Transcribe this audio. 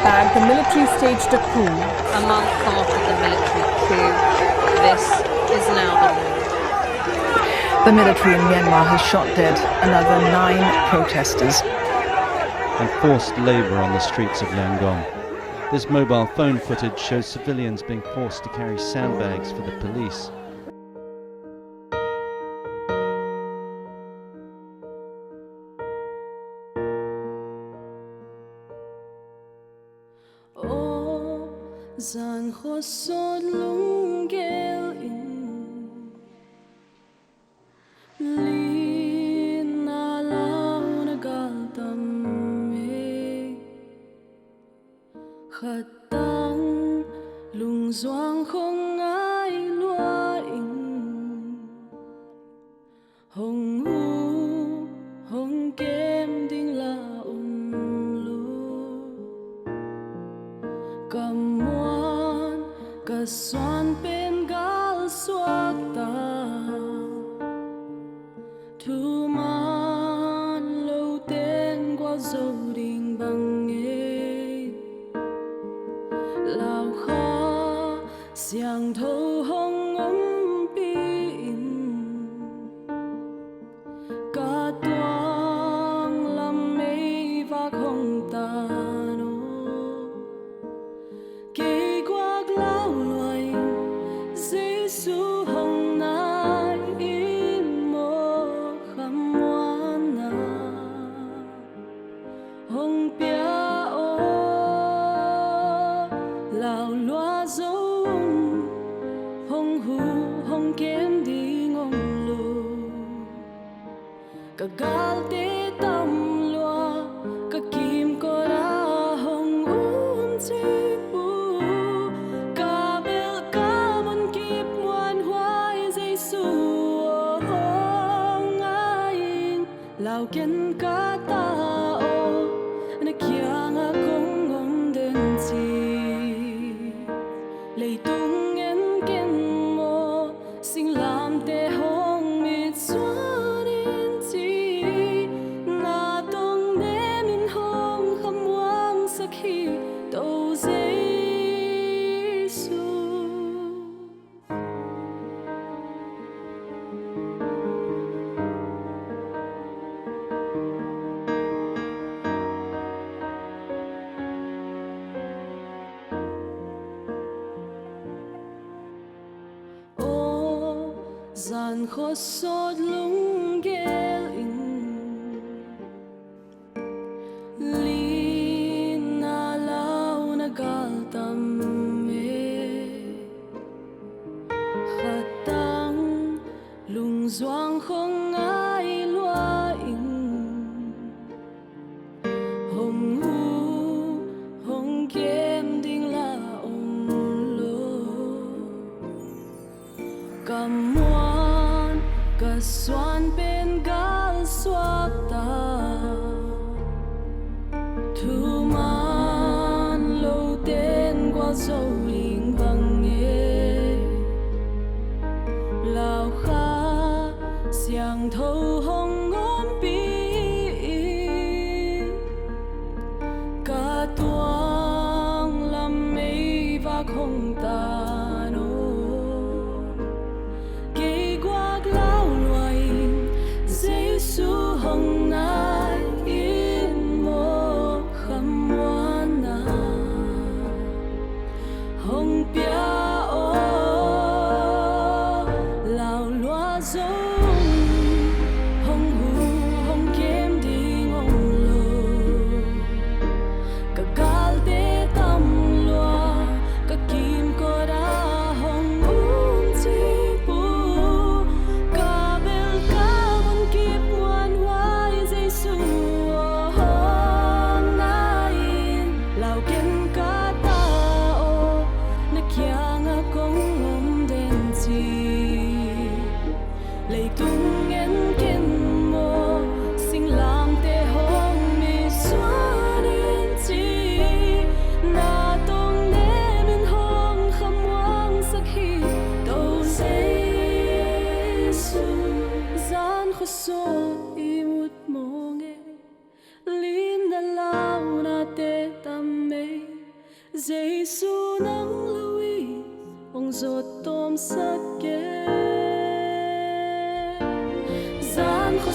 bag, the military staged a coup. A month after the military coup, this is now the law. The military in Myanmar has shot dead another 9 protesters. And forced labour on the streets of Yangon. This mobile phone footage shows civilians being forced to carry sandbags for the police. Khuptong lung doang không ai loạn hồng u hồng kem đinh là lu Khamuanna cả xoan bên gal xoak ta thu man lâu tên qua dầu đình bằng lao khó xiang thâu hong pin cả toang làm mây và không tano kỳ quắc lao loài Giêsu hồng nai in mô Khamuanna hồng bia lao loa dông hong hu hong kem đi ngong lu cả gal te tam loa cả kim ko ra hong chi pu cả bel cả mon kip muan hoai Giêsu hong ai lao ken ka ta o na kyang a kong ngom den chi lấy tung en ken mo sinh làm te hong mit xuân in chi na tong ne min hong Khamuanna sắc khi tàu Giêsu. Gian khó sót lung ghel in Lien na lao na gal tam me Khuptong lung doang không ai loa in hồng u hồng kem đinh là lo Khamuanna cả xoan bên gal xoak ta thu man lâu tên qua dầu đình bằng lao kha xiang thâu hong pin cả toang làm mây và không tano kỳ quắc lao loài Giêsu hồng nai in mô Khamuanna hồng bia o lao loa dông hồng hu hồng kem đi ngong lu cả gal te tam loa cả kim Giêsu nắng lui ông giọt tôm sắc kê gian khó